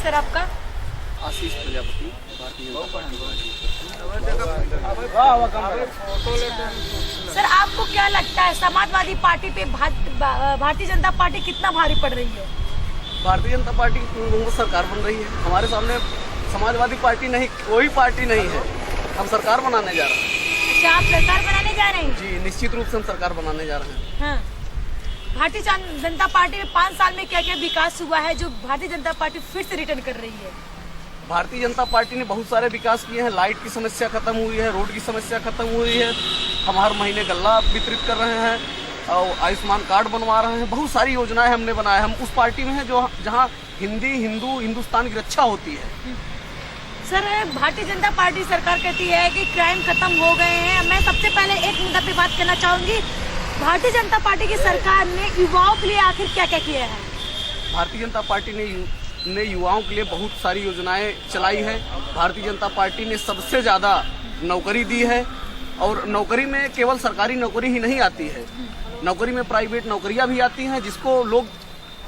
Sir आपका? आशीष Prajapati, Bharatiya Janata party. Sir आपको क्या लगता है समाजवादी पार्टी पे भारतीय जनता पार्टी कितना भारी पड़ रही है? भारतीय जनता पार्टी की सरकार बन रही है। हमारे सामने समाजवादी पार्टी नहीं, कोई पार्टी नहीं है। हम सरकार बनाने जा रहे हैं। अच्छा, आप सरकार बनाने जा रहे हैं? जी, निश्चित रूप से हम सरकार बनाने जा रहे हैं। हाँ। भारतीय जनता पार्टी में 5 साल में क्या क्या विकास हुआ है जो भारतीय जनता पार्टी फिर से रिटर्न कर रही है? भारतीय जनता पार्टी ने बहुत सारे विकास किए हैं। लाइट की समस्या खत्म हुई है, रोड की समस्या खत्म हुई है। हम हर महीने गल्ला वितरित कर रहे हैं और आयुष्मान कार्ड बनवा रहे हैं। बहुत सारी योजनाएं हमने बनाए। हम उस पार्टी में हैं जो जहां हिंदुस्तान की रक्षा होती है। सर, भारतीय जनता पार्टी सरकार कहती है कि क्राइम खत्म हो गए हैं। मैं सबसे पहले एक मुद्दा पे बात करना चाहूंगी। भारतीय जनता पार्टी की सरकार ने युवाओं के लिए आखिर क्या क्या किया है? भारतीय जनता पार्टी ने युवाओं के लिए बहुत सारी योजनाएं चलाई है। भारतीय जनता पार्टी ने सबसे ज़्यादा नौकरी दी है और नौकरी में केवल सरकारी नौकरी ही नहीं आती है, नौकरी में प्राइवेट नौकरियां भी आती हैं जिसको लोग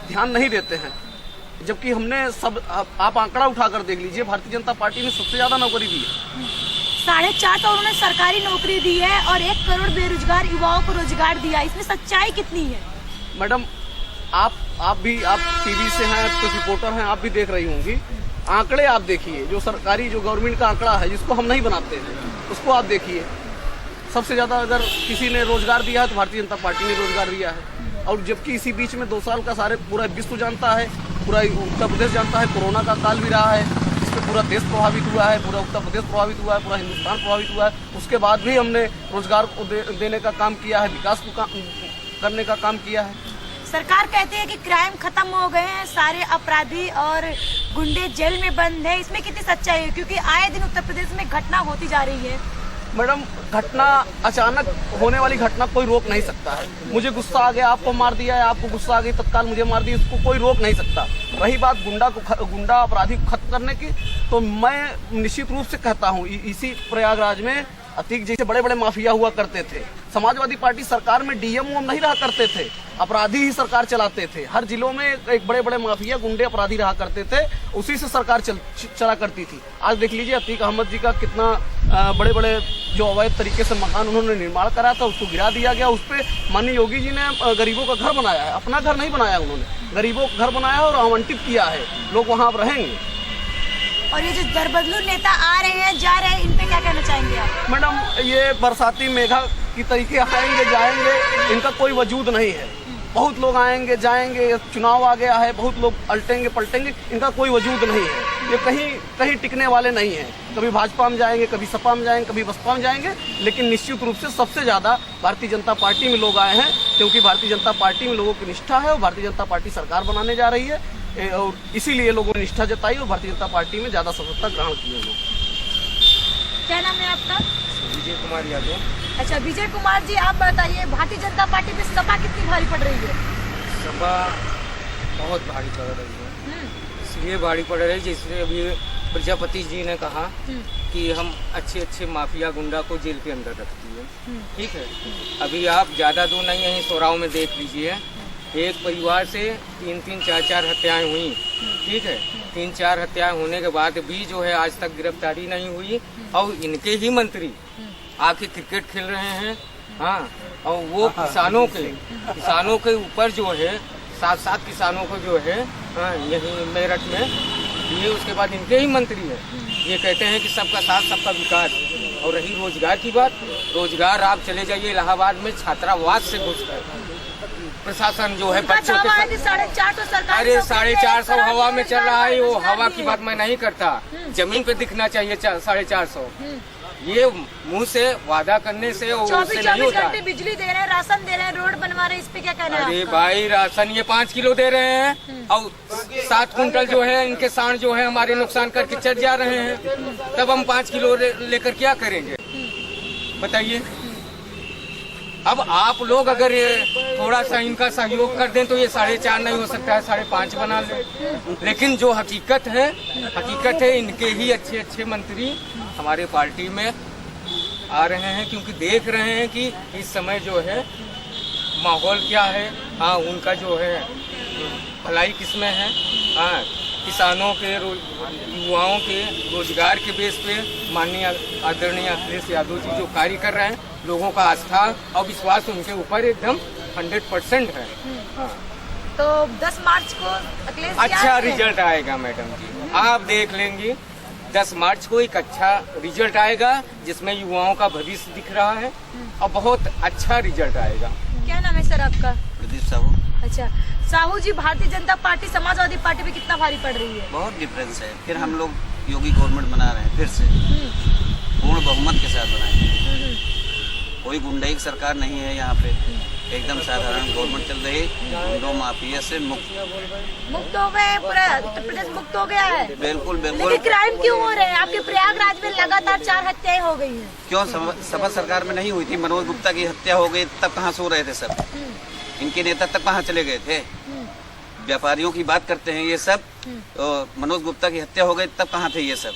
ध्यान नहीं देते हैं। जबकि हमने आप आंकड़ा उठाकर देख लीजिए, भारतीय जनता पार्टी ने सबसे ज़्यादा नौकरी दी है। 4.5 करोड़ उन्होंने सरकारी नौकरी दी है और 1 करोड़ बेरोजगार युवाओं को रोजगार दिया। इसमें सच्चाई कितनी है? मैडम, आप टीवी से हैं तो रिपोर्टर हैं, आप भी देख रही होंगी। आंकड़े आप देखिए, जो सरकारी जो गवर्नमेंट का आंकड़ा है जिसको हम नहीं बनाते हैं उसको आप देखिए। सबसे ज़्यादा अगर किसी ने रोजगार दिया है तो भारतीय जनता पार्टी ने रोजगार दिया है। और जबकि इसी बीच में 2 साल का पूरा विश्व जानता है, पूरा उत्तर प्रदेश जानता है, कोरोना का काल भी रहा है, इसमें पूरा देश प्रभावित हुआ है, पूरा उत्तर प्रदेश प्रभावित हुआ है, पूरा हिंदुस्तान प्रभावित हुआ है। उसके बाद भी हमने रोजगार को देने का काम किया है, विकास को करने का काम किया है। सरकार कहती है कि क्राइम खत्म हो गए हैं, सारे अपराधी और गुंडे जेल में बंद है। इसमें कितनी सच्चाई है? क्योंकि आए दिन उत्तर प्रदेश में घटना होती जा रही है। मैडम, घटना अचानक होने वाली घटना कोई रोक नहीं सकता है। मुझे गुस्सा आ गया, आपको मार दिया है, आपको गुस्सा आ गई तत्काल मुझे मार दिया, इसको कोई रोक नहीं सकता। रही बात गुंडा अपराधी को खत्म करने की, तो मैं निश्चित रूप से कहता हूँ इसी प्रयागराज में अतीक जैसे बड़े बड़े माफिया हुआ करते थे। समाजवादी पार्टी सरकार में डीएम नहीं रहा करते थे, अपराधी ही सरकार चलाते थे। हर जिलों में एक बड़े बड़े माफिया गुंडे अपराधी रहा करते थे, उसी से सरकार चला करती थी। आज देख लीजिए अतीक अहमद जी का कितना बड़े बड़े जो अवैध तरीके से मकान उन्होंने निर्माण करा था उसको गिरा दिया गया। उस पर माननीय योगी जी ने गरीबों का घर बनाया है, अपना घर नहीं बनाया, उन्होंने गरीबों का घर बनाया और आवंटित किया है, लोग वहाँ अब रहेंगे। और ये जो दरबदलू नेता आ रहे हैं जा रहे हैं, इन पे क्या कहना चाहेंगे आप? मैडम, ये बरसाती मेघा की तरीके आएंगे जाएंगे, इनका कोई वजूद नहीं है। बहुत लोग आएंगे जाएंगे, चुनाव आ गया है, बहुत लोग अल्टेंगे पलटेंगे, इनका कोई वजूद नहीं है। ये कहीं टिकने वाले नहीं हैं। कभी भाजपा में जाएंगे, कभी सपा में जाएंगे, कभी बसपा में जाएंगे, लेकिन निश्चित रूप से सबसे ज़्यादा भारतीय जनता पार्टी में लोग आए हैं, क्योंकि भारतीय जनता पार्टी में लोगों की निष्ठा है और भारतीय जनता पार्टी सरकार बनाने जा रही है और इसीलिए लोगों ने निष्ठा जताई और भारतीय जनता पार्टी में ज़्यादा सफलता ग्रहण की है लोग। क्या नाम है आपका? विजय कुमार यादव। अच्छा, विजय कुमार जी, आप बताइए भारतीय जनता पार्टी पे सपा कितनी भारी पड़ रही है? सपा बहुत भारी पड़ रही है। इसलिए भारी पड़ रही है जिससे अभी प्रजापति जी ने कहा कि हम अच्छे माफिया गुंडा को जेल के अंदर रखती है। ठीक है, अभी आप ज़्यादा दूर नहीं, यहीं सोराव में देख लीजिए, एक परिवार से 3-3, 4-4 हत्याएं हुई। ठीक है, 3-4 हत्याएं होने के बाद भी जो है आज तक गिरफ्तारी नहीं हुई और इनके ही मंत्री आके क्रिकेट खेल रहे हैं। हाँ, और वो किसानों के ऊपर जो है 7 किसानों को जो है यही मेरठ में ये, उसके बाद इनके ही मंत्री है। ये कहते हैं कि सबका साथ सबका विकास। और रही रोजगार की बात, रोजगार आप चले जाइए इलाहाबाद में छात्रावास से घुसकर प्रशासन जो है बच्चों के साथ, अरे 450 हवा में चल रहा है। वो हवा की बात मैं नहीं करता, जमीन पे दिखना चाहिए 450। ये मुंह से वादा करने से और उससे नहीं होता। 24 घंटे बिजली दे रहे हैं, राशन दे रहे हैं, रोड बनवा रहे हैं, इस पे क्या कहना है? अरे भाई, राशन ये 5 किलो दे रहे हैं और 7 कुंटल जो है इनके सांड जो है हमारे नुकसान करके चढ़ जा रहे हैं। तब हम 5 किलो लेकर क्या करेंगे बताइए? अब आप लोग अगर थोड़ा सा इनका सहयोग कर दें तो ये 4.5 नहीं हो सकता है, 5.5 बना लें। लेकिन जो हकीकत है इनके ही अच्छे मंत्री हमारे पार्टी में आ रहे हैं, क्योंकि देख रहे हैं कि इस समय जो है माहौल क्या है। हाँ, उनका जो है भलाई किसमें है। हाँ, किसानों के युवाओं के रोजगार के बेस पे माननीय आदरणीय अखिलेश यादव जी जो कार्य कर रहे हैं, लोगों का आस्था और विश्वास उनके ऊपर एकदम 100% है। हाँ। तो 10 मार्च को अखिलेश जी अच्छा आएंगे? रिजल्ट आएगा मैडम जी, आप देख लेंगे 10 मार्च को एक अच्छा रिजल्ट आएगा जिसमें युवाओं का भविष्य दिख रहा है और बहुत अच्छा रिजल्ट आएगा। क्या नाम है सर आपका? प्रदीप साहू। अच्छा साहू जी, भारतीय जनता पार्टी समाजवादी पार्टी पे कितना भारी पड़ रही है? बहुत डिफरेंस है। फिर हम लोग योगी गवर्नमेंट बना रहे हैं, फिर से पूर्ण बहुमत के साथ बनाएंगे। कोई गुंडाई की सरकार नहीं है यहाँ पे, एकदम साधारण गवर्नमेंट चल रही है। गुंडों माफिया से मुक्त हो गए, पूरा उत्तर प्रदेश मुक्त हो गया है। बिल्कुल बिल्कुल। लेकिन क्राइम क्यों हो रहे हैं? आपके प्रयागराज में लगातार 4 हत्याएं हो गई हैं। क्यों? सपा सरकार में नहीं हुई थी? मनोज गुप्ता की हत्या हो गई तब कहाँ सो रहे थे सब? इनके नेता तक कहाँ चले गए थे? व्यापारियों की बात करते हैं ये सब, तो मनोज गुप्ता की हत्या हो गई तब कहाँ थे ये सब?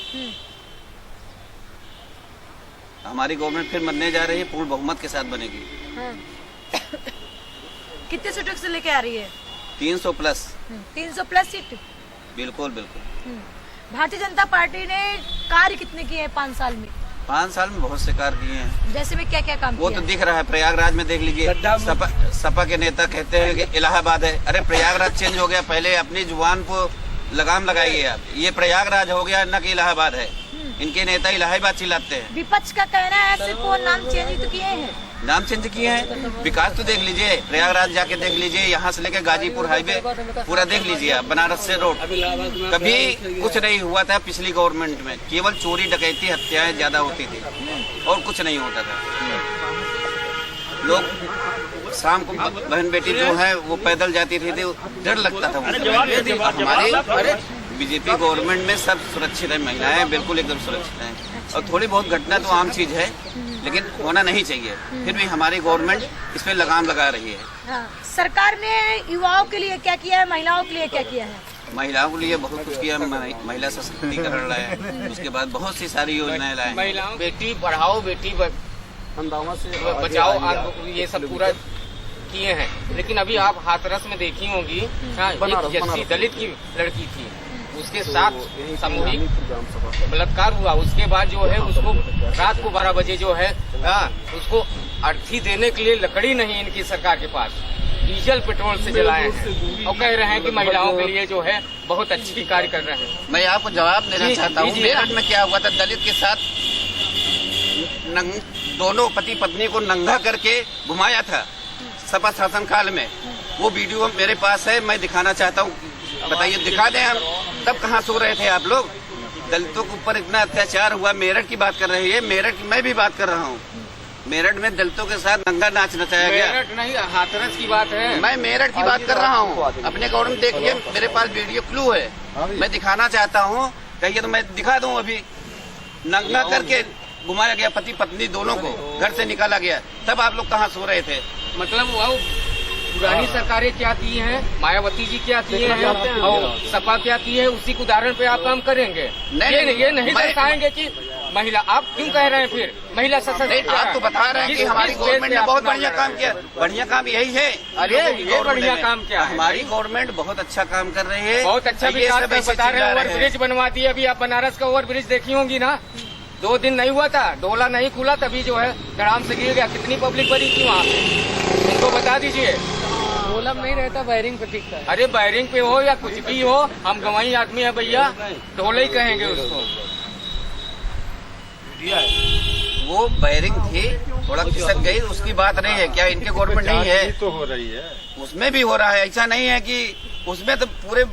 हमारी गवर्नमेंट फिर बनने जा रही है, पूर्ण बहुमत के साथ बनेगी। कितने सीटों से लेके आ रही है? 300 प्लस। 300 plus seat. बिल्कुल बिल्कुल। भारतीय जनता पार्टी ने कार्य कितने किए हैं 5 साल में? 5 साल में बहुत से कार्य किए हैं। जैसे में क्या क्या काम वो किया? तो दिख रहा है, प्रयागराज में देख लीजिए। सपा के नेता कहते हैं कि इलाहाबाद है। अरे प्रयागराज चेंज हो गया, पहले अपनी जुबान को लगाम लगाइए आप। ये प्रयागराज हो गया, न कि इलाहाबाद है। इनके नेता इलाहाबाद चिल्लाते हैं। विपक्ष का कहना है सिर्फ वो नाम चेंज तो किए हैं। नाम चेंज किए हैं, विकास तो देख लीजिए। प्रयागराज जाके देख लीजिए, यहाँ से लेके गाजीपुर हाईवे पूरा देख लीजिए आप, बनारस से रोड। कभी कुछ नहीं हुआ था पिछली गवर्नमेंट में, केवल चोरी डकैती हत्याएं ज्यादा होती थी और कुछ नहीं होता था। लोग शाम को बहन बेटी जो है वो पैदल जाती थी, डर लगता था। हमारे बीजेपी गवर्नमेंट में सब सुरक्षित है, महिलाएं बिल्कुल एकदम सुरक्षित हैं। और थोड़ी बहुत घटना तो आम चीज है, लेकिन होना नहीं चाहिए। फिर भी हमारी गवर्नमेंट इस पे लगाम लगा रही है। हाँ। सरकार ने युवाओं के लिए क्या किया है, महिलाओं के लिए क्या किया है? महिलाओं के लिए बहुत कुछ किया। महिला सशक्तिकरण लाए, उसके बाद बहुत सी सारी योजनाएं लाए। महिलाओं बेटी पढ़ाओ बेटी बचाओ, ये सब पूरा किए हैं। लेकिन अभी आप हाथरस में देखी होंगी, एक जस्सी दलित की लड़की थी, उसके साथ सामूहिक बलात्कार हुआ। उसके बाद जो है उसको रात को 12 बजे जो है उसको अर्थी देने के लिए लकड़ी नहीं इनकी सरकार के पास, डीजल पेट्रोल से जलाए हैं और कह रहे हैं कि महिलाओं के लिए जो है बहुत अच्छी कार्य कर रहे हैं। मैं आपको जवाब देना चाहता हूँ। मेरठ में क्या हुआ था? दलित के साथ दोनों पति पत्नी को नंगा करके घुमाया था सपा शासन काल में। वो वीडियो मेरे पास है, मैं दिखाना चाहता हूँ। बताइए, दिखा दें हम। तब कहाँ सो रहे थे आप लोग? दलितों के ऊपर इतना अत्याचार हुआ। मेरठ की बात कर रही है, मेरठ की मैं भी बात कर रहा हूँ। मेरठ में दलितों के साथ नंगा नाच नचाया गया। मेरठ नहीं, हाथरस की बात है। मैं मेरठ की बात कर रहा हूँ। अपने गवर्नमेंट देखिए, मेरे पास वीडियो क्लू है, मैं दिखाना चाहता हूँ। कहिए तो मैं दिखा दूँ। अभी नंगा करके घुमाया गया, पति पत्नी दोनों को घर से निकाला गया। तब आप लोग कहाँ सो रहे थे? मतलब वो पुरानी सरकारें क्या की हैं, मायावती जी क्या किए हैं और सपा क्या की है, उसी के उदाहरण पे आप काम करेंगे। ये नहीं दर्शाएंगे कि महिला। आप क्यों कह रहे हैं फिर महिला सशक्तिकरण? आप तो बता रहे हैं कि हमारी गवर्नमेंट ने बहुत बढ़िया काम किया। बढ़िया काम यही है। अरे ये बढ़िया काम क्या है? हमारी गवर्नमेंट बहुत अच्छा काम कर रही है, बहुत अच्छा विकास बता रहे हैं। ओवर ब्रिज बनवा दिए। अभी आप बनारस का ओवर ब्रिज देखी होंगी ना, 2 दिन नहीं हुआ था, डोला नहीं खुला, तभी जो है धड़ाम से गिर गया। कितनी पब्लिक भरी थी वहाँ पे, उनको बता दीजिए। डोला नहीं रहता, वायरिंग पे टिकता है। अरे वायरिंग पे हो या कुछ भी हो, हम गंवाई आदमी है भैया, ढोले ही कहेंगे उसको। वो वायरिंग थी, थोड़ा खिसक गई, उसकी बात नहीं है। क्या इनके गवर्नमेंट नहीं है? तो हो रही है, उसमें भी हो रहा है। ऐसा नहीं है कि उसमें तो पूरे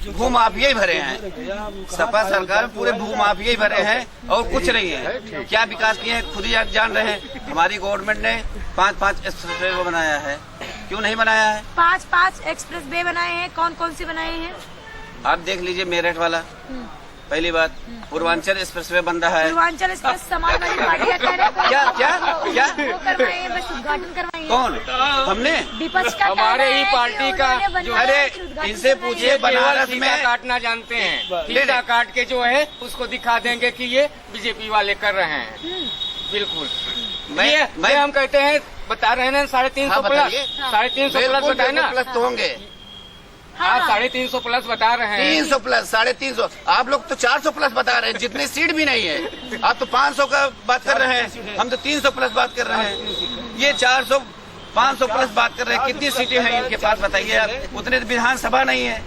भूमाफिया ही भरे हैं। सपा सरकार में पूरे भूमाफिया ही भरे हैं और कुछ नहीं है। क्या विकास किए हैं खुद ही जान रहे हैं। हमारी गवर्नमेंट ने 5-5 एक्सप्रेस वे बनाया है, क्यों नहीं बनाया है? 5-5 एक्सप्रेस वे बनाए हैं। कौन कौन से बनाए हैं? आप देख लीजिए, मेरठ वाला पहली बात। पूर्वांचल एक्सप्रेस वे बन रहा है। पूर्वांचल एक्सप्रेस समाजवादी पार्टी का कहना है। क्या क्या क्या वो करवाए हैं, बस उद्घाटन करवाएंगे। कौन? हमने? विपक्ष का हमारे ही पार्टी का अरे इनसे पूछिए, बनारस में काटना जानते हैं। फीता काट के जो है उसको दिखा देंगे कि ये बीजेपी वाले कर रहे हैं। बिल्कुल। मैं हम कहते हैं, बता रहे हैं 350 प्लस, 350 प्लस बताए ना। प्लस तो होंगे। हाँ, आप हाँ। 350 प्लस बता रहे हैं। 300 प्लस 350, आप लोग तो 400 प्लस बता रहे हैं, जितनी सीट भी नहीं है। आप तो 500 का बात कर रहे हैं, हम तो 300 प्लस बात कर रहे हैं। ये 400 500 प्लस बात कर रहे हैं। कितनी सीटें हैं इनके पास बताइए आप? उतने विधानसभा नहीं है।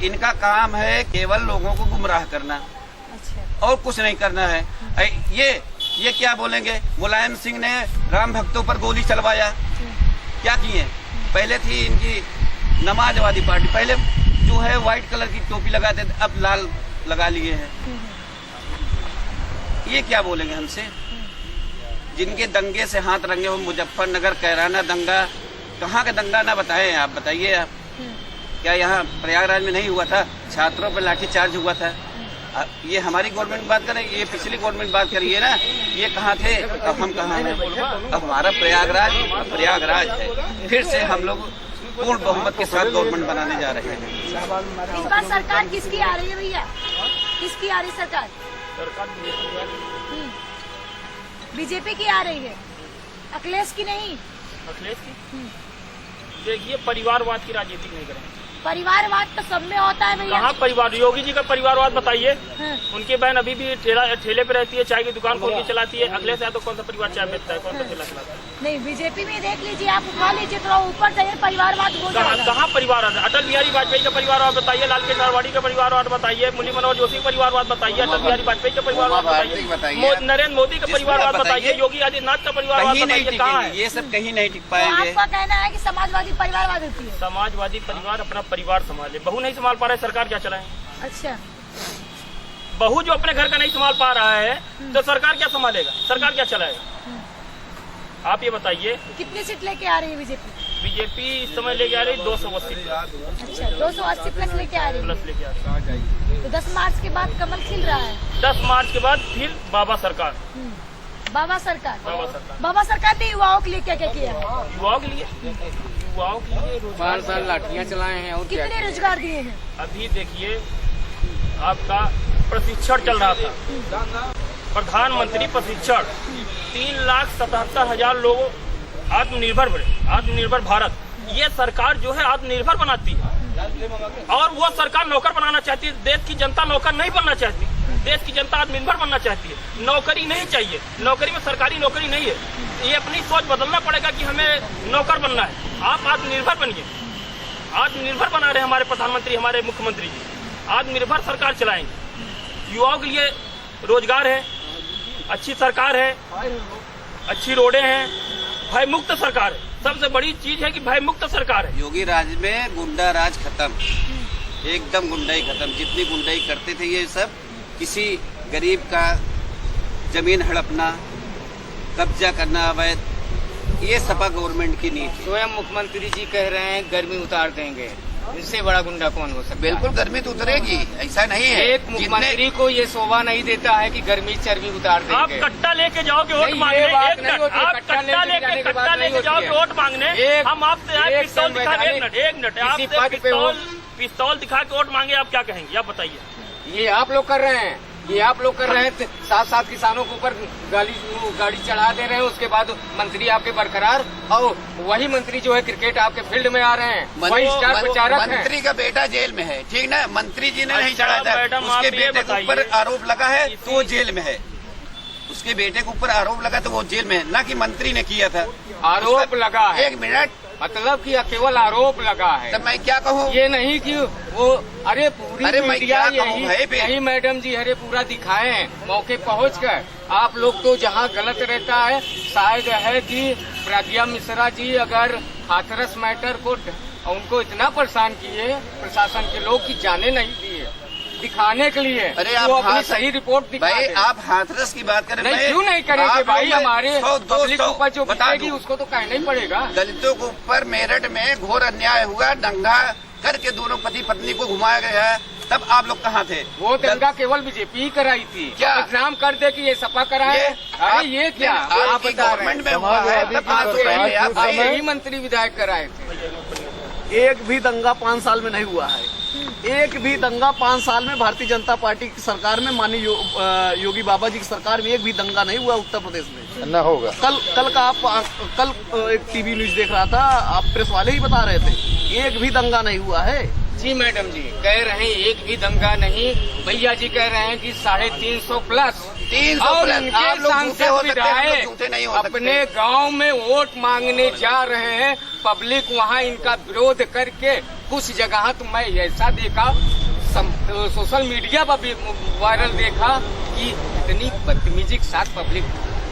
इनका काम है केवल लोगों को गुमराह करना अच्छा। और कुछ नहीं करना है। ये क्या बोलेंगे, मुलायम सिंह ने राम भक्तों पर गोली चलवाया, क्या किए? पहले थी इनकी नमाजवादी पार्टी, पहले जो है व्हाइट कलर की टोपी लगाते थे, अब लाल लगा लिए हैं। ये क्या बोलेंगे हमसे? जिनके दंगे से हाथ रंगे हो, मुजफ्फरनगर कैराना दंगा, कहाँ का दंगा ना बताएं आप? बताइए आप, क्या यहाँ प्रयागराज में नहीं हुआ था? छात्रों पर लाठीचार्ज हुआ था। ये हमारी गवर्नमेंट बात करें, ये पिछली गवर्नमेंट बात करिए ना, ये कहाँ थे, अब हम कहाँ हैं? अब हमारा प्रयागराज है। फिर से हम लोग पूर्ण बहुमत के साथ गवर्नमेंट बनाने जा रहे हैं। इस बार सरकार किसकी आ रही है भैया? किसकी आ रही सरकार? बीजेपी की आ रही है, अखिलेश की नहीं। अखिलेश की देखिए, परिवारवाद की राजनीति नहीं करेंगे। परिवारवाद तो सब में होता है भैया। कहाँ परिवार? योगी जी का परिवारवाद बताइए। हाँ। उनकी बहन अभी भी ठेले पे रहती है, चाय की दुकान खोल के चलाती है। अखिलेश यादव कौन सा परिवार चाय बेचता है, कौन सा ठेला चलाता है? नहीं, बीजेपी में देख लीजिए, आप उठा लीजिए, थोड़ा ऊपर जाइए, परिवारवाद हो जाएगा। कहाँ परिवारवाद? अटल बिहारी वाजपेयी का परिवारवाद बताइए, लाल कृष्ण आडवाणी का परिवारवाद बताइए, मुरली मनोहर जोशी का परिवारवाद बताइए, अटल बिहारी वाजपेयी का परिवारवाद बताइए, नरेंद्र मोदी का परिवारवाद बताइए, योगी आदित्यनाथ का परिवारवाद बताइए। कहाँ है? ये सब कहीं नहीं टिक तो पाएंगे। आपका कहना है कि समाजवादी परिवारवाद होती है? समाजवादी परिवार अपना परिवार संभाले, बहू नहीं संभाल पा रहे, सरकार क्या चलाए? अच्छा। बहू जो अपने घर का नहीं संभाल पा रहा है तो सरकार क्या संभालेगा, सरकार क्या चलाएगा? आप ये बताइए। कितनी सीट लेके आ रही है बीजेपी? बीजेपी इस समय लेके आ रही 280 अच्छा, 280 प्लस लेके आ रही है। प्लस लेके आ रही। तो 10 मार्च के बाद कमल खिल रहा है। 10 मार्च के बाद फिर बाबा सरकार। बाबा सरकार। बाबा सरकार। बाबा सरकार ने युवाओं के लिए क्या क्या किया? युवाओं के लिए 5 साल लाठियाँ चलाए हैं और क्या? कितने रोजगार दिए हैं? अभी देखिए, आपका प्रशिक्षण चल रहा था, प्रधानमंत्री प्रशिक्षण, 3,77,000 लोग आत्मनिर्भर बने, आत्मनिर्भर भारत। ये सरकार जो है आत्मनिर्भर बनाती है और वो सरकार नौकर बनाना चाहती है। देश की जनता नौकर नहीं बनना चाहती, देश की जनता आत्मनिर्भर बनना चाहती है। नौकरी नहीं चाहिए, नौकरी में सरकारी नौकरी नहीं है। ये अपनी सोच बदलना पड़ेगा कि हमें नौकर बनना है। आप आत्मनिर्भर बनिए। आत्मनिर्भर बना रहे हमारे प्रधानमंत्री, हमारे मुख्यमंत्री जी। आत्मनिर्भर सरकार चलाएंगे। युवाओं के लिए रोजगार है, अच्छी सरकार है, अच्छी रोडें हैं, भय मुक्त सरकार है। सबसे बड़ी चीज है कि भय मुक्त सरकार है। योगी राज में गुंडा राज खत्म, एकदम गुंडाई खत्म। जितनी गुंडाई करते थे ये सब, किसी गरीब का जमीन हड़पना, कब्जा करना अवैध, ये सपा गवर्नमेंट की नीति। स्वयं मुख्यमंत्री जी कह रहे हैं गर्मी उतार देंगे, इससे बड़ा गुंडा कौन हो सकता है? बिल्कुल गर्मी तो उतरेगी, ऐसा नहीं है। एक मुख्यमंत्री को ये शोभा नहीं देता है कि गर्मी चर्बी उतार आप देंगे। कट्टा लेके जाओगे वोट नहीं, मांगने, ये बात एक नहीं मिनट, होती है। आप कट्टा कट्टा लेके जाने लेके जाओगे वोट मांगने, हम आपसे पिस्तौल दिखा, एक मिनट, आपसे पिस्तौल दिखा के वोट मांगे, आप क्या कहेंगे? आप बताइए। ये आप लोग कर रहे हैं, ये आप लोग कर रहे हैं। साथ साथ किसानों के ऊपर गाड़ी चढ़ा दे रहे हैं, उसके बाद मंत्री आपके बरकरार, और वही मंत्री जो है क्रिकेट आपके फील्ड में आ रहे हैं, वही स्टार प्रचारक हैं। मंत्री का बेटा जेल में है, ठीक ना? मंत्री जी ने नहीं अच्छा, चढ़ाया था, मैडम, उसके आप ये बेटे के बताइए। ऊपर आरोप लगा है तो वो जेल में है। उसके बेटे के ऊपर आरोप लगा तो वो जेल में है, ना कि मंत्री ने किया था। आरोप लगा है, एक मिनट, मतलब कि केवल आरोप लगा है। तब मैं क्या कहूँ? ये नहीं कि वो पूरी अरे मैं मीडिया क्या कहूँ भाई फिर? यही मैडम जी पूरा दिखाए हैं मौके पहुंचकर। आप लोग तो जहां गलत रहता है, शायद है कि प्रज्ञा मिश्रा जी अगर हाथरस मैटर को उनको इतना परेशान किए प्रशासन के लोग कि जाने नहीं दिए, दिखाने के लिए। अरे वो आप अपनी सही रिपोर्ट दिखा भाई, दे। आप हाथरस की बात करें। नहीं, क्यों नहीं करेंगे भाई? हमारे पब्लिक के ऊपर जो बता बीतेगी उसको तो कहना ही पड़ेगा। दलितों के ऊपर मेरठ में घोर अन्याय हुआ, दंगा करके दोनों पति पत्नी को घुमाया गया, तब आप लोग कहाँ थे? वो दंगा केवल बीजेपी ही कराई थी। क्या एग्जाम कर दे कि ये सपा कराए? अरे ये क्या आप बता रहे गवर्नमेंट में हुआ है, तब आप तो पहले आप हैं? आइए। यही मंत्री विधायक कराए थे। एक भी दंगा 5 साल में नहीं हुआ है। एक भी दंगा 5 साल में भारतीय जनता पार्टी की सरकार में, माननीय योगी बाबा जी की सरकार में एक भी दंगा नहीं हुआ उत्तर प्रदेश में। न होगा। कल का आप कल एक टीवी न्यूज देख रहा था, आप प्रेस वाले ही बता रहे थे एक भी दंगा नहीं हुआ है। जी मैडम जी कह रहे हैं एक भी दंगा नहीं, भैया जी कह रहे हैं कि 350 प्लस 300 और प्लस। इनके आप लोग झूठे हो सकते हैं, हम लोग विधायक झूठे नहीं हो सकते। अपने गांव में वोट मांगने जा रहे हैं, पब्लिक वहां इनका विरोध करके कुछ जगह तो मैं ऐसा देखा सोशल मीडिया पर भी वायरल देखा कि इतनी बदतमीजी के साथ पब्लिक,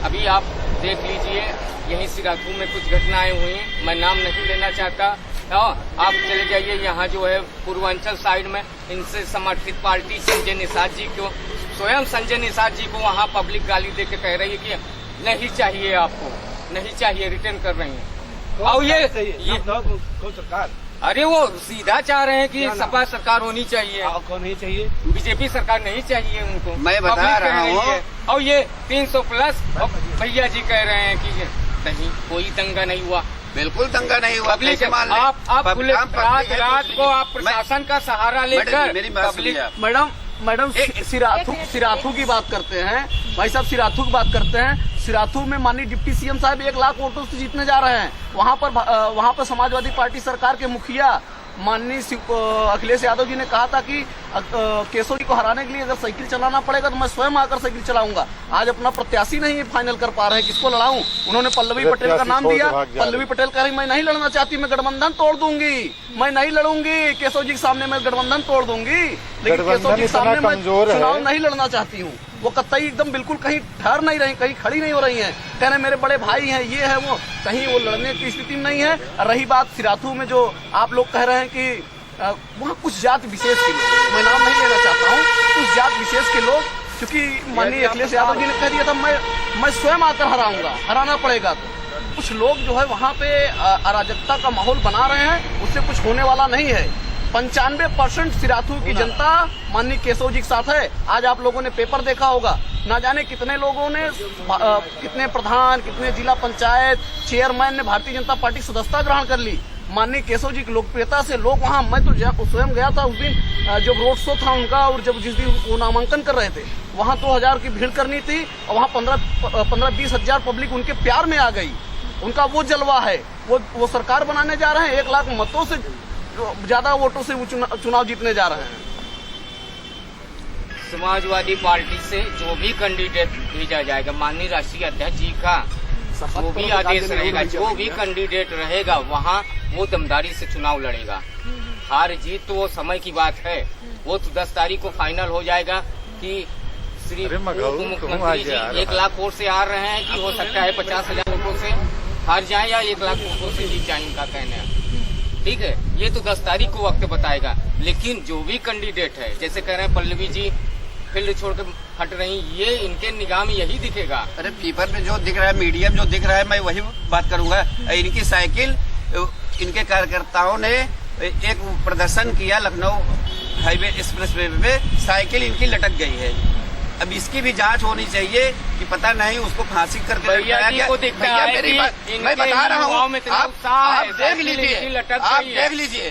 अभी आप देख लीजिए यहीं सिराथू में कुछ घटनाएं हुई, मैं नाम नहीं लेना चाहता। आप चले जाइए यहाँ जो है पूर्वांचल साइड में इनसे समर्थित पार्टी संजय निषाद जी को, स्वयं संजय निषाद जी को वहाँ पब्लिक गाली दे के कह रही है कि नहीं चाहिए, आपको नहीं चाहिए, रिटर्न कर रही है। और ये सरकार, अरे वो सीधा चाह रहे हैं कि सपा सरकार होनी चाहिए, आपको नहीं चाहिए, बीजेपी सरकार नहीं चाहिए उनको। मैं बता पब्लिक कह रहा रही हूँ। है। और ये 300 प्लस, और भैया जी कह रहे हैं कि नहीं कोई दंगा नहीं हुआ, बिल्कुल दंगा नहीं हुआ। पब्लिक कैसे मान लें? आप पुलिस रात को आप प्रशासन का सहारा लेकर मेरी बात सुनिए आप। मैडम सिराथू की बात करते हैं भाई साहब, सिराथू की बात करते हैं। सिराथू में माननीय डिप्टी सीएम साहब 1 लाख वोटों से जीतने जा रहे हैं। वहाँ पर समाजवादी पार्टी सरकार के मुखिया माननीय अखिलेश यादव जी ने कहा था कि केशव जी को हराने के लिए अगर साइकिल चलाना पड़ेगा तो मैं स्वयं आकर साइकिल चलाऊंगा। आज अपना प्रत्याशी नहीं फाइनल कर पा रहे हैं, किसको लड़ाऊं? उन्होंने पल्लवी पटेल का नाम दिया। पल्लवी पटेल कह रही मैं नहीं लड़ना चाहती, मैं गठबंधन तोड़ दूंगी, मैं नहीं लड़ूंगी, केशव जी के सामने मैं गठबंधन तोड़ दूंगी, लेकिन केशव जी के सामने मैं चुनाव नहीं लड़ना चाहती हूँ। वो कतई एकदम बिल्कुल कहीं ठहर नहीं रही, कहीं खड़ी नहीं हो रही हैं, कह रहे मेरे बड़े भाई हैं, ये है वो, कहीं वो लड़ने की स्थिति में नहीं है। रही बात सिराथू में जो आप लोग कह रहे हैं कि वहाँ कुछ जाति विशेष के लोग, मैं नाम नहीं लेना चाहता हूँ, कुछ जाति विशेष के लोग, क्योंकि माननीय अखिलेश यादव जी ने कह दिया था मैं स्वयं आकर हराऊंगा, हराना पड़ेगा। तो कुछ लोग जो है वहाँ पे अराजकता का माहौल बना रहे हैं, उससे कुछ होने वाला नहीं है। 95% सिराथू की जनता माननीय केशव जी के साथ है। आज आप लोगों ने पेपर देखा होगा, ना जाने कितने लोगों ने, कितने प्रधान, कितने जिला पंचायत चेयरमैन ने भारतीय जनता पार्टी की सदस्यता ग्रहण कर ली। माननीय केशव जी की लोकप्रियता से लोग वहाँ, मैं तो स्वयं गया था उस दिन जब रोड शो था उनका, और जब जिस दिन वो नामांकन कर रहे थे वहाँ 2000 की भीड़ करनी थी और वहाँ 15-20 हजार पब्लिक उनके प्यार में आ गई। उनका वो जलवा है, वो सरकार बनाने जा रहे हैं, 1 लाख मतों से ज्यादा वोटों से वो चुनाव जीतने जा रहे हैं। समाजवादी पार्टी से जो भी कैंडिडेट भेजा जाएगा, माननीय राष्ट्रीय अध्यक्ष जी का जो भी आदेश रहेगा, जो भी कैंडिडेट रहेगा वहाँ वो दमदारी से चुनाव लड़ेगा। हार जीत तो वो समय की बात है, वो तो 10 तारीख को फाइनल हो जाएगा कि श्री उप मुख्यमंत्री जी 1 लाख वोट से हार रहे हैं कि हो सकता है 50,000 वोटों से हार जाए या 1 लाख वोटों से जीत जाए, इनका कहना है। ठीक है, ये तो 10 तारीख को वक्त बताएगा। लेकिन जो भी कैंडिडेट है, जैसे कह रहे हैं पल्लवी जी फील्ड छोड़ के हट रही, ये इनके निगाह में यही दिखेगा। अरे पेपर में जो दिख रहा है, मीडिया में जो दिख रहा है, मैं वही बात करूंगा। इनकी साइकिल, इनके कार्यकर्ताओं ने एक प्रदर्शन किया लखनऊ हाईवे एक्सप्रेसवे पे, साइकिल इनकी लटक गई है। अब इसकी भी जांच होनी चाहिए कि पता नहीं उसको फांसी करके भैया जी को दिखता है मेरी कि बात मैं बता रहा हूँ, आप देख लीजिए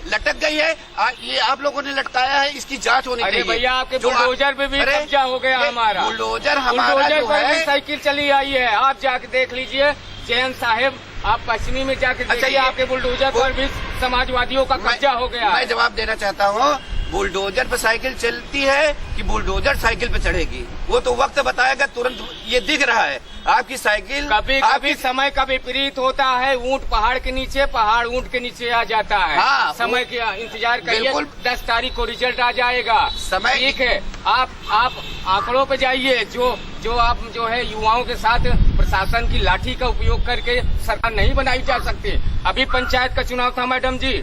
लटक गई है। ये आप लोगों ने लटकाया है, इसकी जांच होनी चाहिए। भैया आपके बुलडोजर पे भी कब्जा हो गया हमारा, बुलडोजर हमारा जो है, साइकिल चली आई है, आप जाके देख लीजिए जैन साहेब, आप पश्चिमी में जाके देखिए, आपके बुलडोजर पर भी समाजवादियों का कब्जा हो गया। मैं जवाब देना चाहता हूँ, बुलडोजर पे साइकिल चलती है कि बुलडोजर साइकिल पे चढ़ेगी, वो तो वक्त बताएगा। तुरंत ये दिख रहा है आपकी साइकिल, कभी समय का विपरीत होता है, ऊंट पहाड़ के नीचे, पहाड़ ऊंट के नीचे आ जाता है। हाँ, समय का इंतजार करिए, 10 तारीख को रिजल्ट आ जाएगा। समय ठीक है, आप आंकड़ों पे जाइए, जो आप जो है युवाओं के साथ प्रशासन की लाठी का उपयोग करके सरकार नहीं बनाई जा सकती। अभी पंचायत का चुनाव था मैडम जी,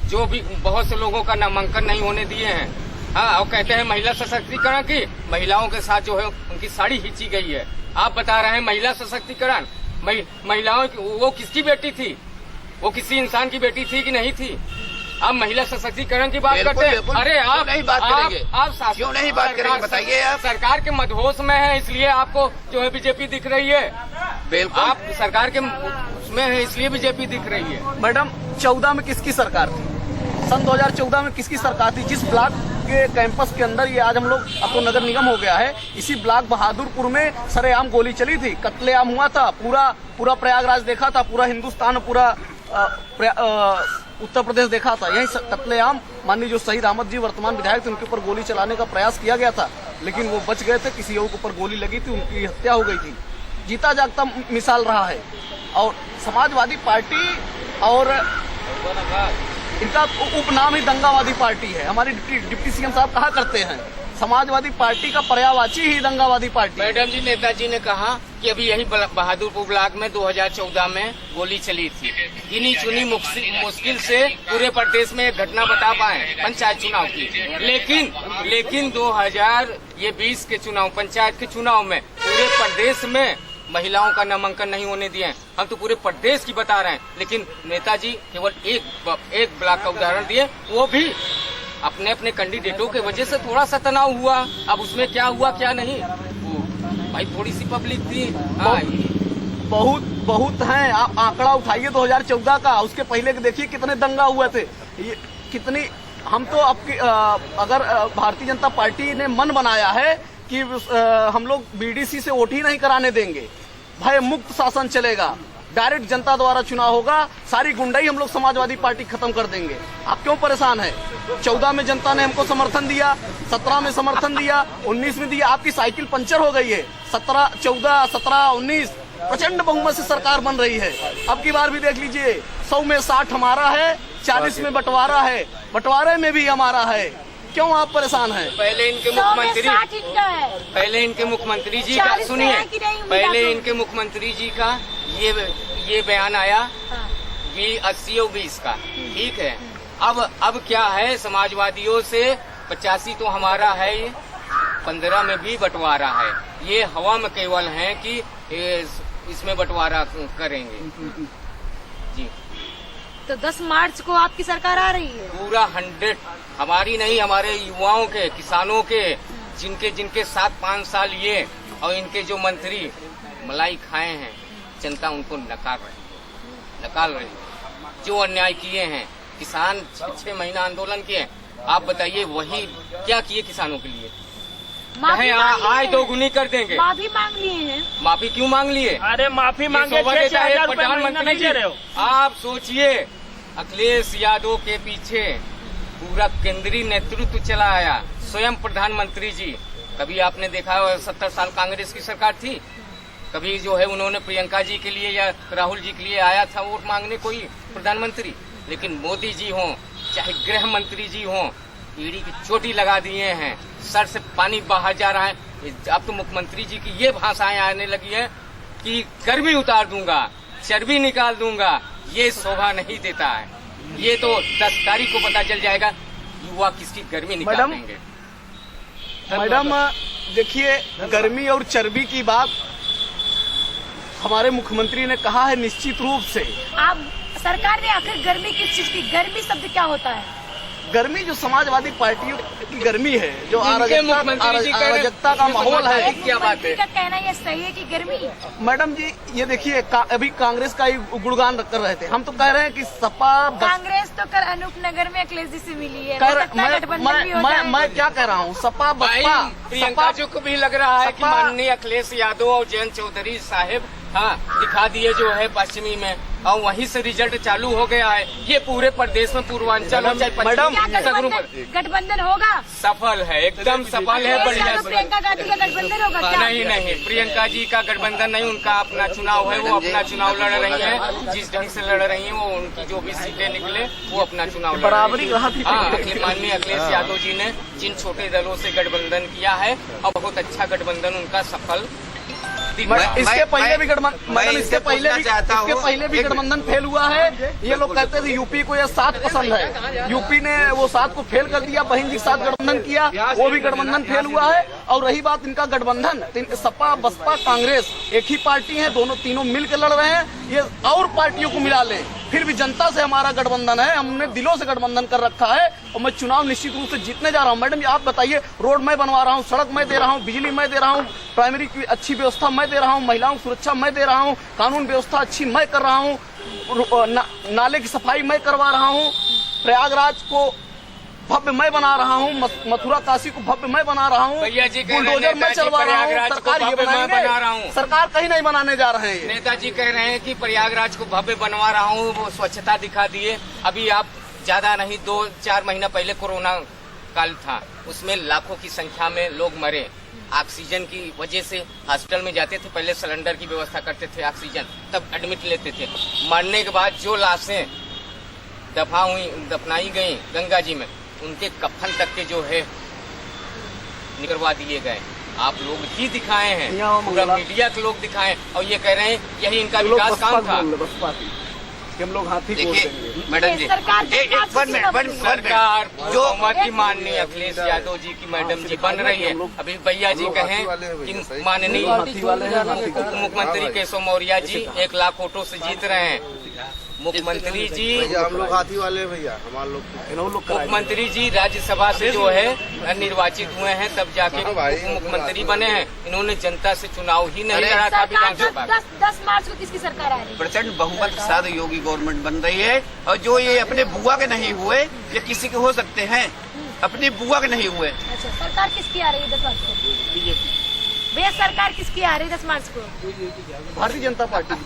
जो भी बहुत से लोगों का नामांकन नहीं होने दिए हैं। हाँ, और कहते हैं महिला सशक्तिकरण की, महिलाओं के साथ जो है उनकी साड़ी खींची गई है। आप बता रहे हैं महिला सशक्तिकरण, महिलाओं की, वो किसकी बेटी थी? वो किसी इंसान की बेटी थी कि नहीं थी? आप महिला सशक्तिकरण की बात करते हैं। अरे आप नहीं बात करेंगे, आप क्यों नहीं बात करेंगे बताइए। आप सरकार के मदहोश में है, इसलिए आपको जो है बीजेपी दिख रही है। बिल्कुल, आप सरकार के उसमें है, इसलिए बीजेपी दिख रही है। मैडम 14 में किसकी सरकार थी? सन 2014 में किसकी सरकार थी? जिस ब्लॉक के कैंपस के अंदर ये आज हम लोग, अब तो नगर निगम हो गया है, इसी ब्लॉक बहादुरपुर में सरेआम गोली चली थी, कत्लेआम हुआ था, पूरा प्रयागराज देखा था, पूरा हिंदुस्तान, पूरा उत्तर प्रदेश देखा था, यही कत्लेआम माननीय जो शहीद अहमद जी वर्तमान विधायक थे उनके ऊपर गोली चलाने का प्रयास किया गया था, लेकिन वो बच गए थे। किसी और के ऊपर गोली लगी थी, उनकी हत्या हो गई थी। जीता जागता मिसाल रहा है। और समाजवादी पार्टी और इनका उपनाम ही दंगावादी पार्टी है। हमारे डिप्टी सीएम साहब कहा करते हैं समाजवादी पार्टी का पर्यायवाची ही दंगावादी पार्टी। मैडम जी, नेताजी ने कहा कि अभी यही बहादुरपुर ब्लॉक में 2014 में गोली चली थी। गिनी चुनी मुश्किल से पूरे प्रदेश में एक घटना बता पाए पंचायत चुनाव की, लेकिन 2020 के चुनाव, पंचायत के चुनाव में पूरे प्रदेश में महिलाओं का नामांकन नहीं होने दिए हैं। हम तो पूरे प्रदेश की बता रहे हैं, लेकिन नेताजी केवल एक ब्लॉक का उदाहरण दिए, वो भी अपने अपने कैंडिडेटों के वजह से थोड़ा सा तनाव हुआ। अब उसमें क्या हुआ क्या नहीं, भाई थोड़ी सी पब्लिक थी। बहुत हैं। आप आंकड़ा उठाइए 2014 का, उसके पहले के देखिए कितने दंगा हुए थे। ये कितनी हम तो अगर भारतीय जनता पार्टी ने मन बनाया है कि हम लोग बीडीसी से वोट ही नहीं कराने देंगे, भय मुक्त शासन चलेगा, डायरेक्ट जनता द्वारा चुनाव होगा, सारी गुंडाई हम लोग समाजवादी पार्टी खत्म कर देंगे। आप क्यों परेशान है? 14 में जनता ने हमको समर्थन दिया, 17 में समर्थन दिया, 19 में दिया। आपकी साइकिल पंचर हो गई है। 14, 17, 19 प्रचंड बहुमत से सरकार बन रही है। अब की बार भी देख लीजिए, 100 में 60 हमारा है, 40 में बंटवारा है, बंटवारे में भी हमारा है। क्यों आप परेशान हैं? पहले इनके मुख्यमंत्री जी का सुनिए, पहले इनके मुख्यमंत्री जी का ये बयान आया कि 80 और 20 का, ठीक है। अब क्या है, समाजवादियों से 85 तो हमारा है, 15 में भी बंटवारा है। ये हवा में केवल है कि इसमें बंटवारा करेंगे जी। तो 10 मार्च को आपकी सरकार आ रही है? पूरा 100, हमारी नहीं, हमारे युवाओं के, किसानों के, जिनके 7-5 साल ये और इनके जो मंत्री मलाई खाए हैं, जनता उनको नकार रही। जो अन्याय किए हैं, किसान 6 महीना आंदोलन किए, आप बताइए वही क्या किए किसानों के लिए? आए दोगुनी कर देंगे। माफी मांग लिए हैं। माफी क्यों मांग लिए? अरे माफी मांगे, प्रधानमंत्री जी, आप सोचिए, अखिलेश यादव के पीछे पूरा केंद्रीय नेतृत्व चला आया, स्वयं प्रधानमंत्री जी। कभी आपने देखा 70 साल कांग्रेस की सरकार थी, कभी जो है उन्होंने प्रियंका जी के लिए या राहुल जी के लिए आया था वोट मांगने कोई प्रधानमंत्री? लेकिन मोदी जी हों, चाहे गृह मंत्री जी हों, ईडी की चोटी लगा दिए हैं, सर से पानी बाहर जा रहा है। अब तो मुख्यमंत्री जी की ये भाषाएं आने लगी है कि गर्मी उतार दूंगा, चर्बी निकाल दूंगा। ये शोभा नहीं देता है। ये तो 10 तारीख को पता चल जाएगा युवा किसकी गर्मी निकाल देंगे। मैडम देखिए, गर्मी और चर्बी की बात हमारे मुख्यमंत्री ने कहा है निश्चित रूप से। आप सरकार ने आखिर गर्मी किस चीज की? गर्मी शब्द क्या होता है? गर्मी जो समाजवादी पार्टियों की गर्मी है, जो अराजकता का माहौल है। क्या बात है? का कहना ये सही है कि गर्मी? मैडम जी ये देखिए, अभी कांग्रेस का ही गुणगान कर रहे थे। हम तो कह रहे हैं कि सपा कांग्रेस तो कर अनूपनगर में अखिलेश जी से मिली है। मैं क्या कह रहा हूँ, सपा बसपा प्रियंका जी को भी लग रहा है कि माननीय अखिलेश यादव और जयंत चौधरी साहिब दिखा दिए जो है पश्चिमी में, और वहीं से रिजल्ट चालू हो गया है। ये पूरे प्रदेश में पूर्वांचल हो चाहे गठबंधन होगा, सफल है, एकदम सफल है, बढ़िया। प्रियंका गांधी का गठबंधन होगा क्या? नहीं, प्रियंका जी का गठबंधन नहीं, उनका अपना चुनाव है, वो अपना चुनाव लड़ रही है। जिस ढंग से लड़ रही है, वो उनकी जो भी सीटें निकले वो अपना चुनाव बराबरी माननीय अखिलेश यादव जी ने जिन छोटे दलों से गठबंधन किया है, और बहुत अच्छा गठबंधन उनका सफल। इसके पहले भी गठबंधन फेल हुआ है। ये लोग कहते थे यूपी को ये 7 पसंद है, यूपी ने वो 7 को फेल कर दिया, बहन जी के साथ गठबंधन किया, वो भी गठबंधन फेल हुआ है। और रही बात इनका गठबंधन, सपा बसपा कांग्रेस एक ही पार्टी है, तीनों मिल के लड़ रहे हैं। ये और पार्टियों को मिला ले, फिर भी जनता से हमारा गठबंधन है, हमने दिलों से गठबंधन कर रखा है, और मैं चुनाव निश्चित रूप से जीतने जा रहा हूँ। मैडम आप बताइए, रोड मैं बनवा रहा हूँ, सड़क मैं दे रहा हूँ, बिजली मैं दे रहा हूँ, प्राइमरी की अच्छी व्यवस्था मैं दे रहा हूँ, महिलाओं की सुरक्षा मैं दे रहा हूँ, कानून व्यवस्था अच्छी मैं कर रहा हूँ, नाले की सफाई मैं करवा रहा हूँ, प्रयागराज को भव्य मैं बना रहा हूँ, मथुरा काशी को भव्य मैं बना रहा हूँ, भैया जी कह रहे हैं बुलडोजर मैं नेताजी चलवा रहा हूँ, प्रयागराज को सरकार ये भव्य मैं बना रहा हूँ। बनाएंगे, सरकार कहीं नहीं बनाने जा रहे हैं ये। नेताजी कह रहे हैं कि प्रयागराज को भव्य बनवा रहा हूँ, वो स्वच्छता दिखा दिए। अभी आप ज्यादा नहीं 2-4 महीना पहले कोरोना काल था, उसमें लाखों की संख्या में लोग मरे। ऑक्सीजन की वजह से हॉस्पिटल में जाते थे, पहले सिलेंडर की व्यवस्था करते थे, ऑक्सीजन तब एडमिट लेते थे। मरने के बाद जो लाशें दफनाई गई गंगा जी में, उनके कफन तक के जो है निकलवा दिए गए। आप लोग ही दिखाए हैं, पूरा मीडिया के लोग दिखाए और ये कह रहे हैं यही इनका विकास काम था। हम लोग हाथी देखिए मैडम जी, सरकार एक मिनट सरकार जो की माननीय अखिलेश यादव जी की मैडम जी बन रही है। अभी भैया जी कहें कि माननीय उप मुख्यमंत्री केशव मौर्य जी 1 लाख वोटों से जीत रहे हैं। मुख्यमंत्री जी हम लोग हाथी वाले भैया, हमारे लोग मुख्यमंत्री जी राज्यसभा से जो है निर्वाचित हुए हैं, तब जाके उप मुख्यमंत्री बने हैं। इन्होंने जनता से चुनाव ही नहीं लड़ा था विधानसभा। 10 मार्च को किसकी सरकार आ रही है? प्रचंड बहुमत के साथ योगी गवर्नमेंट बन रही है। और जो ये अपने बुआ के नहीं हुए, ये किसी के हो सकते हैं, अपनी बुआ के नहीं हुए। अच्छा, सरकार किसकी आ रही है 10 मार्च को? भैया सरकार किसकी आ रही है 10 मार्च को? भारतीय जनता पार्टी की।